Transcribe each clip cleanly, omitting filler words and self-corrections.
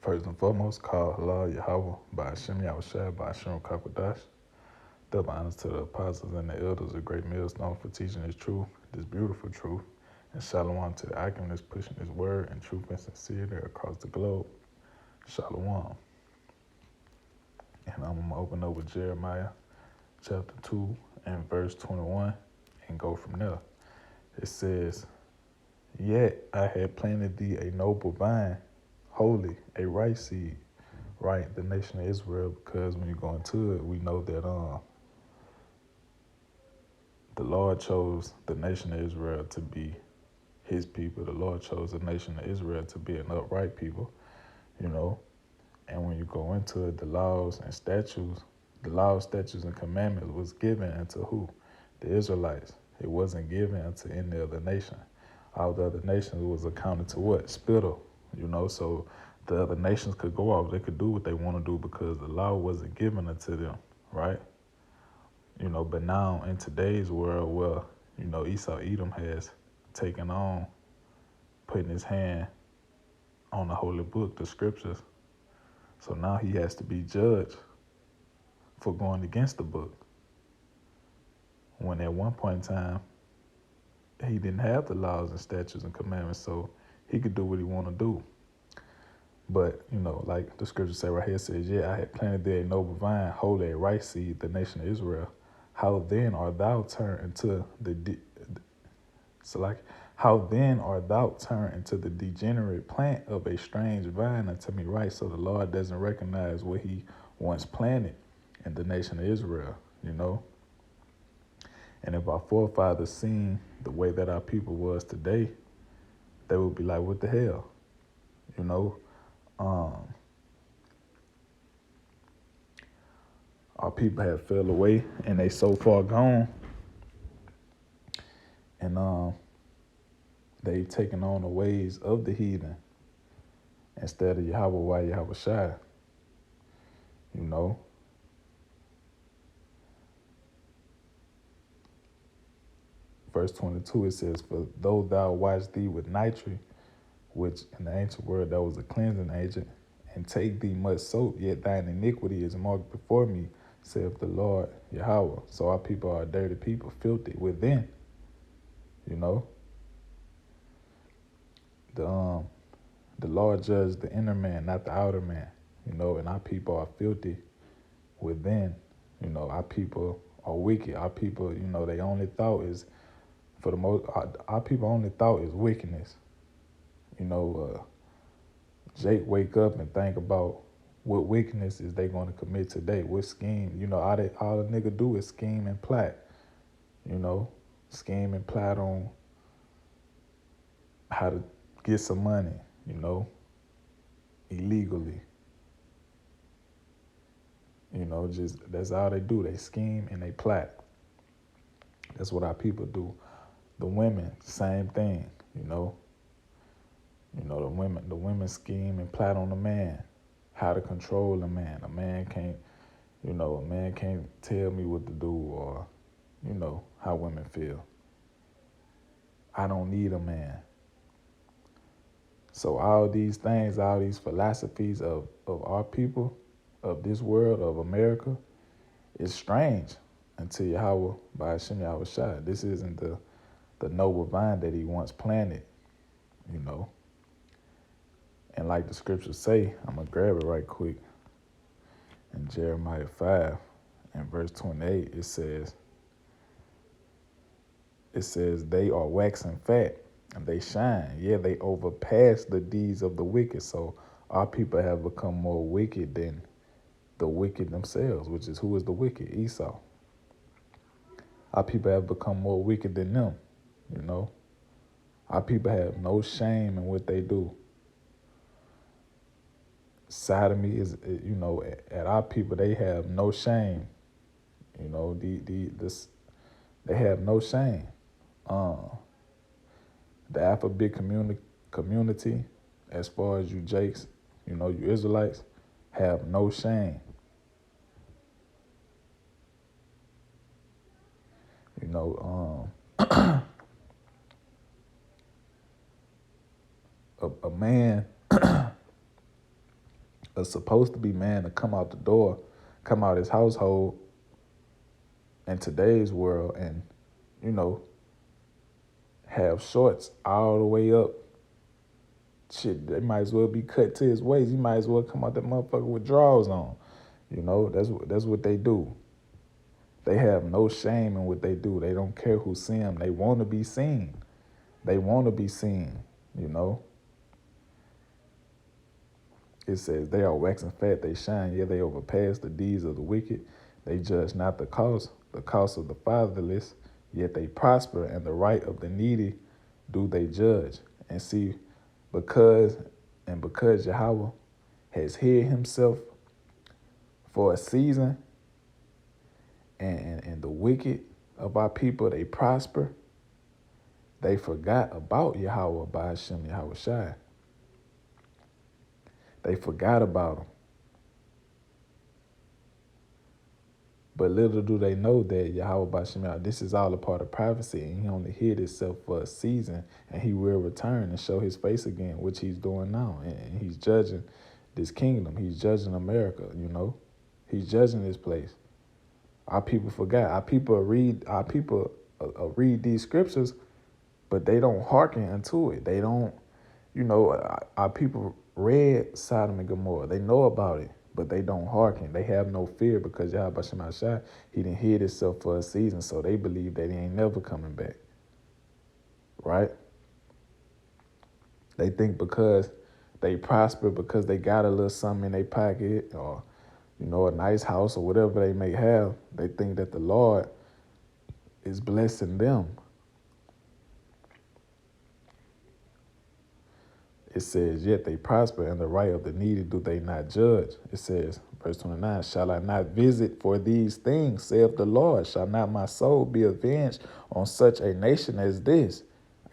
First and foremost, call Allah Yahweh by Hashem Yahushua by Hashem Kakwadash. Double honors to the apostles and the elders, a great millstone for teaching this truth, this beautiful truth. And shalom to the alchemists pushing his word and truth and sincerity across the globe. Shalom. And I'm going to open up with Jeremiah chapter 2 and verse 21 and go from there. It says, "Yet I had planted thee a noble vine, holy, a right seed," right? The nation of Israel, because when you go into it, we know that the Lord chose the nation of Israel to be his people. The Lord chose the nation of Israel to be an upright people, you know. And when you go into it, the laws, statutes, and commandments was given unto who? The Israelites. It wasn't given unto any other nation. All the other nations was accounted to what? Spittle, you know. So the other nations could go off. They could do what they want to do because the law wasn't given unto them, right? You know, but now in today's world, well, you know, Esau Edom has taken on putting his hand on the holy book, the scriptures. So now he has to be judged for going against the book. When at one point in time, he didn't have the laws and statutes and commandments, so he could do what he want to do. But, you know, like the scripture say right here, it says, "Yeah, I had planted thee a noble vine, holy, a right seed, the nation of Israel. How then art thou turned into how then art thou turned into the degenerate plant of a strange vine unto me," right? So the Lord doesn't recognize what he once planted in the nation of Israel, you know. And if our forefathers seen the way that our people was today, they would be like, what the hell? You know? Our people have fell away and they so far gone. And they taken on the ways of the heathen instead of Yahweh Shai, you know. Verse 22, it says, "For though thou wash thee with nitre," which in the ancient word, that was a cleansing agent, "and take thee much soap, yet thine iniquity is marked before me, saith the Lord Yahweh." So our people are dirty people, filthy within, you know. The Lord judged the inner man, not the outer man, you know, and our people are filthy within, you know. Our people are wicked. Our people, you know, they only thought is, for the most, our people only thought is wickedness. You know, Jake wake up and think about what wickedness is they going to commit today, what scheme. You know, all the nigga do is scheme and plot, you know, scheme and plot on how to get some money, you know, illegally. You know, just that's all they do. They scheme and they plot. That's what our people do. The women, same thing, you know. You know, the women scheme and plot on the man, how to control a man. A man can't tell me what to do, or, you know, how women feel. I don't need a man. So all these things, all these philosophies of our people, of this world, of America, is strange until Yahweh by Hashem Yahushua. This isn't the noble vine that he once planted, you know. And like the scriptures say, I'm going to grab it right quick. In Jeremiah 5 and verse 28, it says, "They are waxing fat and they shine. Yeah, they overpass the deeds of the wicked." So our people have become more wicked than the wicked themselves, which is, who is the wicked? Esau. Our people have become more wicked than them, you know. Our people have no shame in what they do. Sodomy is, you know, at our people, they have no shame. You know, they have no shame. The alphabet community, as far as you Jakes, you know, you Israelites, have no shame. You know, a man a supposed to be man to come out the door, come out his household in today's world and, you know, have shorts all the way up. Shit, they might as well be cut to his waist. He might as well come out that motherfucker with drawers on. You know, that's what they do. They have no shame in what they do. They don't care who see them. They want to be seen. They want to be seen, you know. It says they are waxing fat, they shine, yeah, they overpass the deeds of the wicked. They judge not the cause of the fatherless, yet they prosper, and the right of the needy do they judge. And see, because Yahweh has hid himself for a season, and the wicked of our people, they prosper, they forgot about Yahweh by Hashem Yahweh Shai. They forgot about him. But little do they know that Yahweh Bashim, this is all a part of prophecy, and he only hid himself for a season, and he will return and show his face again, which he's doing now. And he's judging this kingdom. He's judging America, you know. He's judging this place. Our people forgot. Our people read these scriptures, but they don't hearken unto it. They don't, you know, our people read Sodom and Gomorrah. They know about it, but they don't hearken. They have no fear because Yahweh Shem Shai, he done hid himself for a season, so they believe that he ain't never coming back. Right? They think because they prosper, because they got a little something in their pocket, or, you know, a nice house or whatever they may have, they think that the Lord is blessing them. It says, yet they prosper, and the right of the needy do they not judge. It says, verse 29, shall I not visit for these things, saith the Lord? Shall not my soul be avenged on such a nation as this?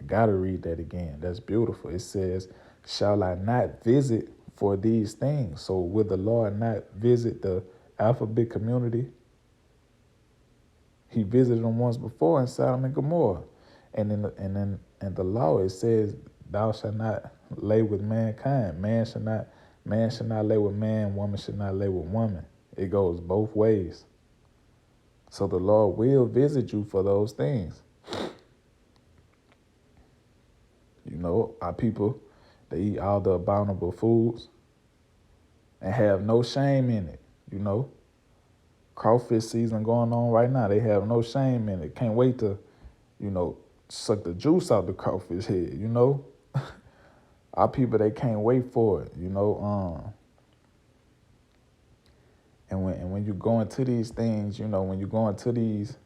I got to read that again. That's beautiful. It says, shall I not visit for these things? So will the Lord not visit the alphabet community? He visited them once before in Sodom and Gomorrah. And in the law it says, thou shalt not lay with mankind. Man should not lay with man, woman should not lay with woman. It goes both ways. So the Lord will visit you for those things. You know, our people, they eat all the abominable foods and have no shame in it, you know. Crawfish season going on right now. They have no shame in it. Can't wait to, you know, suck the juice out the crawfish head, you know. Our people, they can't wait for it, you know. And when you go into these things, you know, when you go into these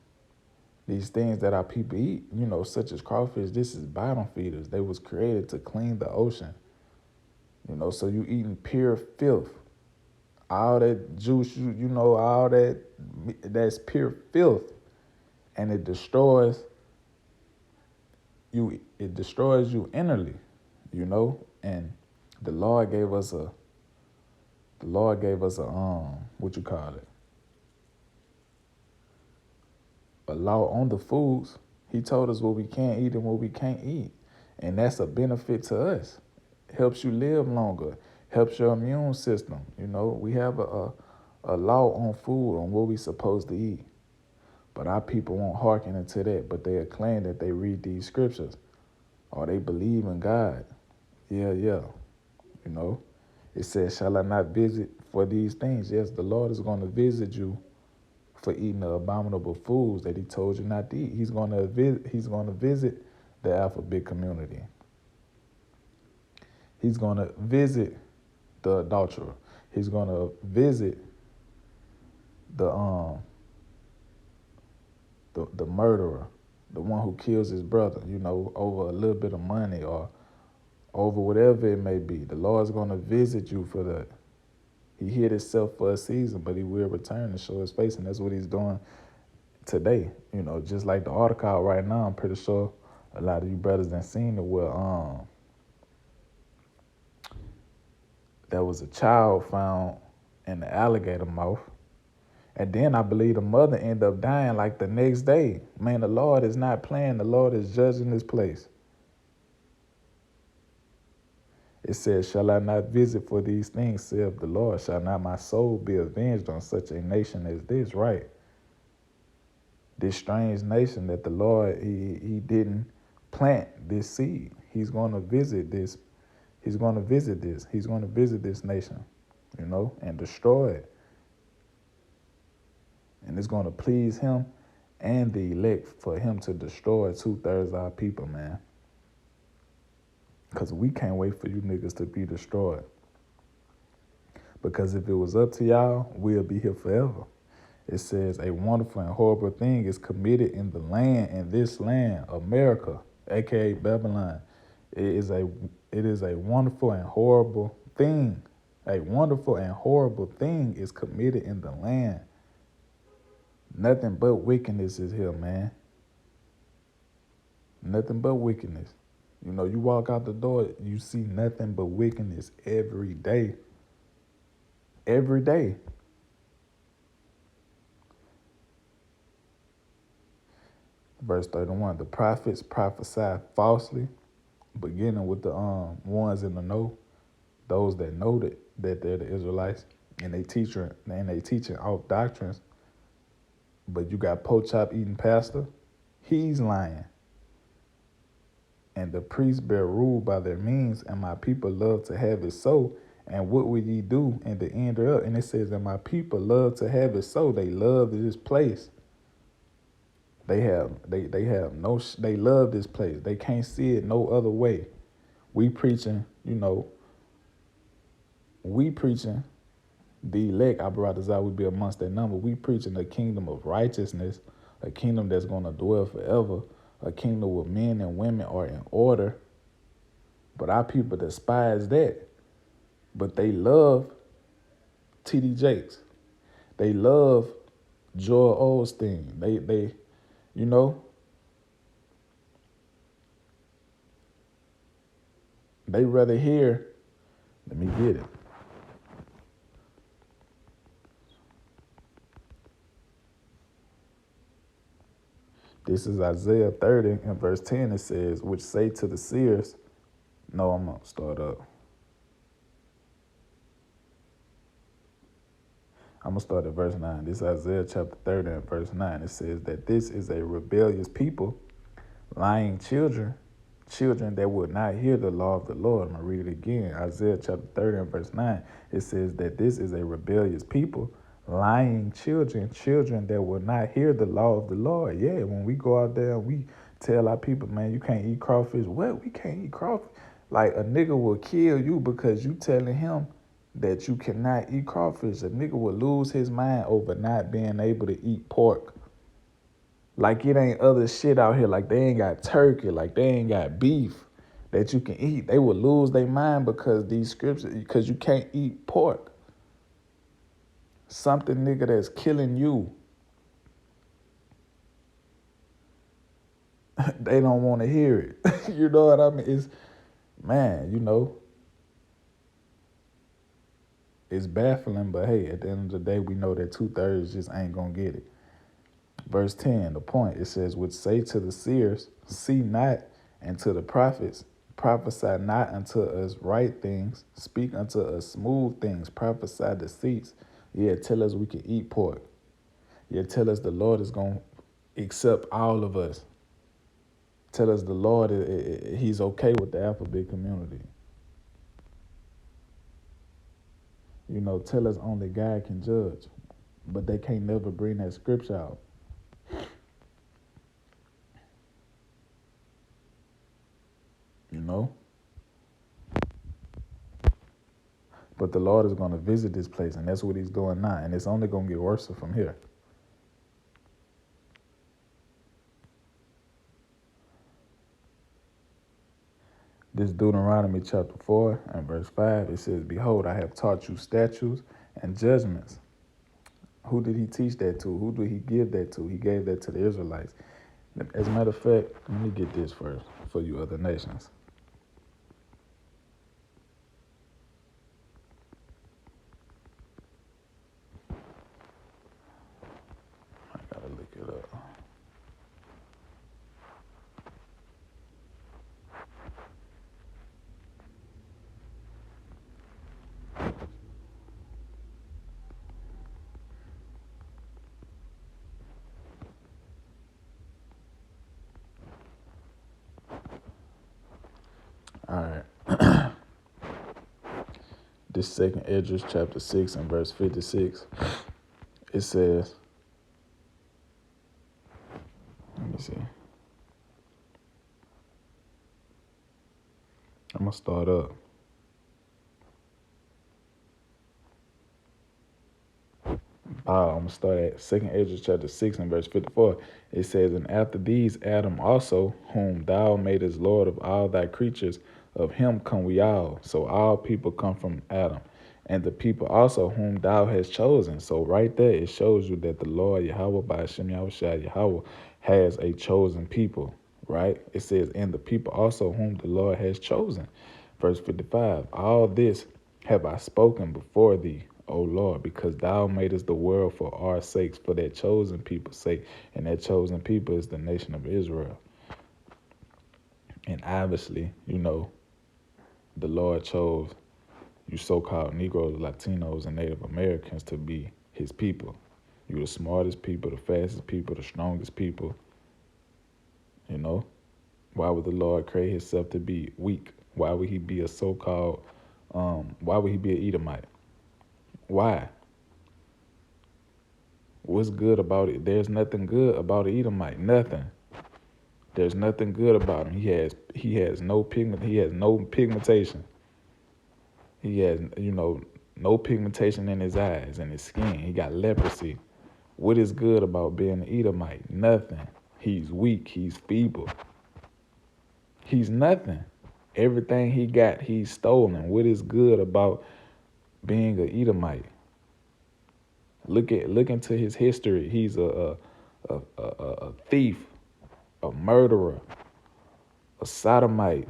things that our people eat, you know, such as crawfish, this is bottom feeders. They was created to clean the ocean, you know. So you eating pure filth. All that juice, you know, all that's pure filth, and it destroys you. It destroys you innerly, you know. And the Lord gave us a what you call it, a law on the foods. He told us what we can eat and what we can't eat, and that's a benefit to us. Helps you live longer, helps your immune system. You know, we have a law on food, on what we supposed to eat. But our people won't hearken into that, but they claim that they read these scriptures or they believe in God. Yeah. You know, it says, shall I not visit for these things? Yes, the Lord is going to visit you for eating the abominable foods that he told you not to eat. He's going to visit the alphabet community. He's going to visit the adulterer. He's going to visit the murderer, the one who kills his brother, you know, over a little bit of money or over whatever it may be. The Lord's going to visit you for that. He hid himself for a season, but he will return and show his face, and that's what he's doing today. You know, just like the article out right now, I'm pretty sure a lot of you brothers done seen it where there was a child found in the alligator mouth. And then I believe the mother ended up dying like the next day. Man, the Lord is not playing. The Lord is judging this place. It says, shall I not visit for these things, saith the Lord? Shall not my soul be avenged on such a nation as this? Right. This strange nation that the Lord, he didn't plant this seed. He's going to visit this. He's going to visit this. He's going to visit this nation, and destroy it. And it's going to please him and the elect for him to destroy 2/3 of our people, man. Because we can't wait for you niggas to be destroyed. Because if it was up to y'all, we'll be here forever. It says a wonderful and horrible thing is committed in the land, in this land, America, aka Babylon. It is a wonderful and horrible thing. A wonderful and horrible thing is committed in the land. Nothing but wickedness is here, man. Nothing but wickedness. You walk out the door, you see nothing but wickedness every day. Every day. Verse 31, the prophets prophesy falsely, beginning with the ones in the know, those that know that they're the Israelites, and they teaching off doctrines. But you got pork chop eating pastor, he's lying. And the priests bear rule by their means, and my people love to have it so. And what will ye do in the end thereof? And it says that my people love to have it so. They love this place. They love this place. They can't see it no other way. We preaching, the elect, Abaradazah would be amongst that number. We preaching a kingdom of righteousness, a kingdom that's going to dwell forever, a kingdom where men and women are in order. But our people despise that. But they love T.D. Jakes. They love Joel Osteen. They they rather hear, let me get it. This is Isaiah 30 and verse 10. It says, which say to the seers, no, I'm going to start up. I'm going to start at verse 9. This is Isaiah chapter 30 and verse 9. It says that this is a rebellious people, lying children that would not hear the law of the Lord. I'm going to read it again. Isaiah chapter 30 and verse 9. It says that this is a rebellious people, lying children that will not hear the law of the Lord. Yeah, when we go out there and we tell our people, man, you can't eat crawfish. What? We can't eat crawfish? Like a nigga will kill you because you telling him that you cannot eat crawfish. A nigga will lose his mind over not being able to eat pork. Like it ain't other shit out here. Like they ain't got turkey. Like they ain't got beef that you can eat. They will lose their mind because these scriptures, because you can't eat pork. Something, nigga, that's killing you. They don't want to hear it. You know what I mean? It's, man, it's baffling, but hey, at the end of the day, we know that 2/3 just ain't gonna get it. Verse 10, the point, it says, which say to the seers, see not, and to the prophets, prophesy not unto us right things, speak unto us smooth things, prophesy deceits. Yeah, tell us we can eat pork. Yeah, tell us the Lord is going to accept all of us. Tell us the Lord, he's okay with the alphabet community. Tell us only God can judge, but they can't never bring that scripture out. But the Lord is going to visit this place, and that's what he's doing now, and it's only going to get worse from here. This Deuteronomy chapter 4 and verse 5, it says, behold, I have taught you statutes and judgments. Who did he teach that to? Who did he give that to? He gave that to the Israelites. As a matter of fact, let me get this first for you other nations. I gotta look it up. this second Esdras chapter 6 and verse 56. It says, let me see. I'm going to start up. I'm going to start at 2nd Esdras chapter 6 and verse 54. It says, and after these Adam also, whom thou madest Lord of all thy creatures, of him come we all. So all people come from Adam. And the people also whom thou hast chosen. So right there, it shows you that the Lord Yahweh by Hashem Yahushua Yahweh has a chosen people, right? It says, and the people also whom the Lord has chosen. Verse 55, all this have I spoken before thee, O Lord, because thou madest the world for our sakes, for that chosen people's sake. And that chosen people is the nation of Israel. And obviously, the Lord chose you so-called Negroes, Latinos, and Native Americans to be his people. You the smartest people, the fastest people, the strongest people. Why would the Lord create himself to be weak? Why would he be a so-called, why would he be an Edomite? Why? What's good about it? There's nothing good about an Edomite. Nothing. There's nothing good about him. He has no pigmentation. He has, no pigmentation in his eyes and his skin. He got leprosy. What is good about being an Edomite? Nothing. He's weak. He's feeble. He's nothing. Everything he got, he's stolen. What is good about being an Edomite? Look into his history. He's a thief, a murderer, a sodomite,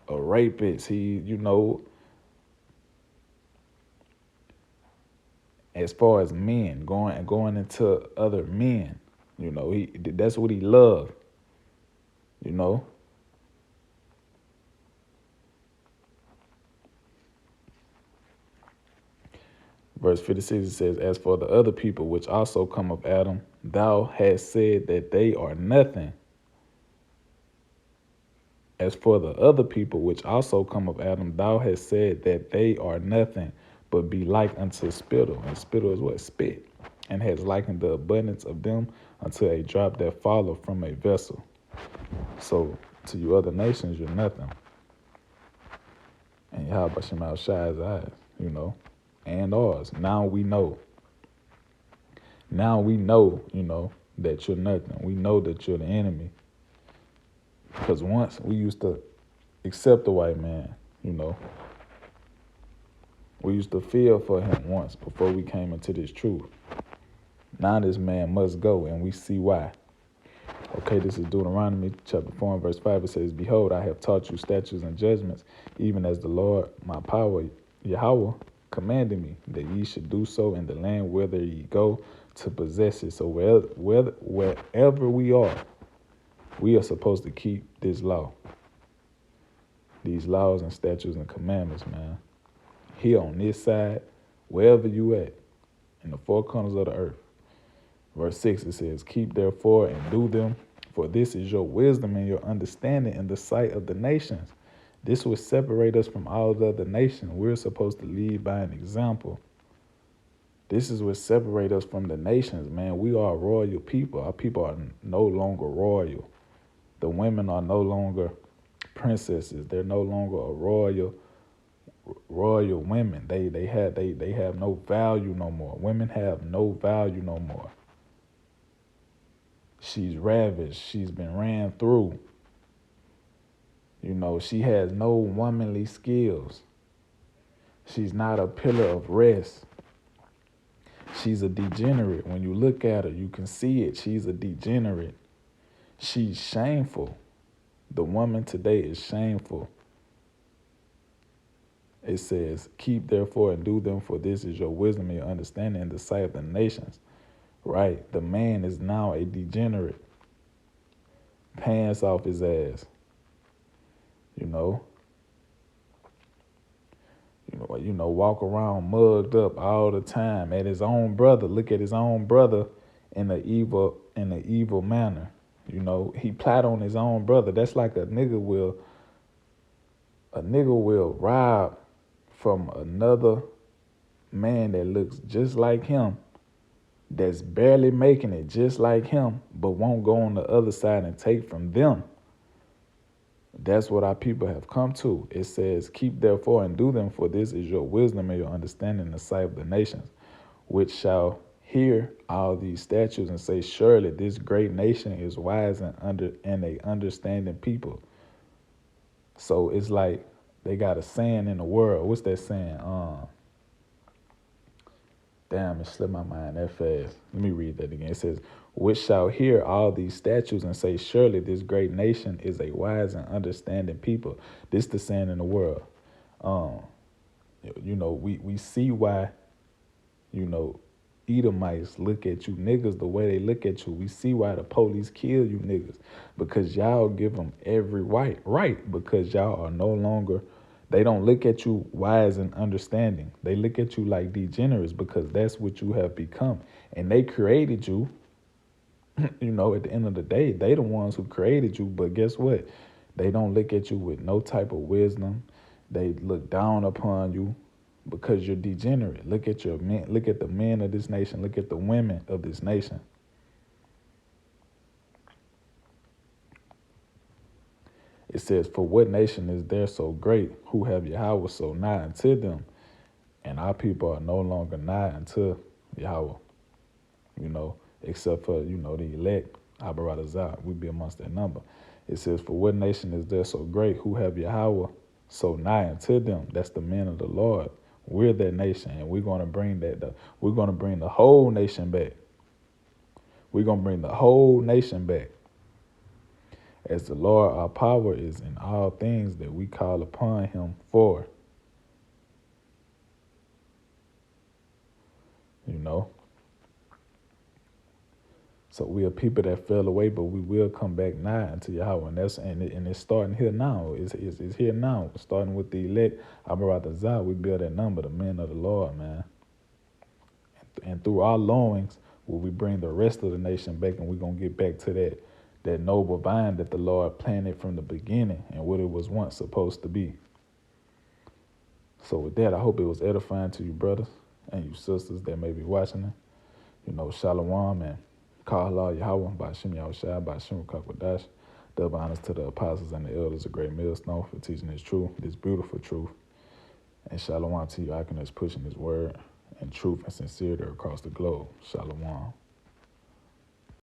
a rapist. As far as men, going into other men, that's what he loved, Verse 56, it says, as for the other people which also come of Adam, thou hast said that they are nothing. As for the other people which also come of Adam, thou hast said that they are nothing, but be like unto spittle. And spittle is what? Spit. And has likened the abundance of them unto a drop that falleth from a vessel. So to you other nations, you're nothing. And Yahweh Shema Shai's eyes, and ours. Now we know. Now we know, that you're nothing. We know that you're the enemy. Because once we used to accept the white man, we used to feel for him once before we came into this truth. Now this man must go, and we see why. Okay, this is Deuteronomy chapter 4 and verse 5. It says, behold, I have taught you statutes and judgments, even as the Lord, my power, Yahweh, commanded me, that ye should do so in the land whither ye go to possess it. So wherever we are supposed to keep this law. These laws and statutes and commandments, man. Here on this side, wherever you at, in the four corners of the earth. Verse 6, it says, keep therefore and do them, for this is your wisdom and your understanding in the sight of the nations. This will separate us from all the other nations. We're supposed to lead by an example. This is what separates us from the nations, man. We are royal people. Our people are no longer royal. The women are no longer princesses. They're no longer a royal women. They have no value no more. Women have no value no more. She's ravished. She's been ran through. She has no womanly skills. She's not a pillar of rest. She's a degenerate. When you look at her, you can see it. She's a degenerate. She's shameful. The woman today is shameful. It says, keep therefore and do them, for this is your wisdom and your understanding in the sight of the nations. Right? The man is now a degenerate. Pants off his ass. Walk around mugged up all the time at his own brother. Look at his own brother in the evil manner. He plot on his own brother. That's like a nigga will rob from another man that looks just like him, that's barely making it just like him, but won't go on the other side and take from them. That's what our people have come to. It says, keep therefore and do them, for this is your wisdom and your understanding in the sight of the nations, which shall hear all these statutes and say, surely this great nation is wise and a understanding people. So it's like they got a saying in the world. What's that saying? Damn, it slipped my mind that fast. Let me read that again. It says, which shall hear all these statutes and say, surely this great nation is a wise and understanding people. This the saying in the world. Um, we see why, you know, Edomites look at you niggas the way they look at you. We see why the police kill you niggas, because y'all give them every right, because y'all are no longer, they don't look at you wise and understanding. They look at you like degenerates, because that's what you have become. And they created you, at the end of the day, they the ones who created you. But guess what? They don't look at you with no type of wisdom. They look down upon you because you're degenerate. Look at your men. Look at the men of this nation. Look at the women of this nation. It says, for what nation is there so great, who have Yahweh so nigh unto them? And our people are no longer nigh unto Yahweh, except for, the elect, Abaradazah, we be amongst that number. It says, for what nation is there so great, who have Yahweh so nigh unto them? That's the men of the Lord. We're that nation, and we're going to bring we're going to bring the whole nation back. We're going to bring the whole nation back. As the Lord, our power is in all things that we call upon him for. So we are people that fell away, but we will come back nigh unto Yahweh. And it's starting here now. It's here now. Starting with the elect, Abaradazah, we build that number, the men of the Lord, man. And through our loins will we bring the rest of the nation back, and we're going to get back to that noble vine that the Lord planted from the beginning and what it was once supposed to be. So with that, I hope it was edifying to you brothers and you sisters that may be watching it. Shalom and Kahala Yahweh, Bashim Yahushua, Bashim Kakwadash. Double honors to the apostles and the elders, a great millstone for teaching this truth, this beautiful truth. And shalom to you, Icon, that's pushing his word and truth and sincerity across the globe. Shalom.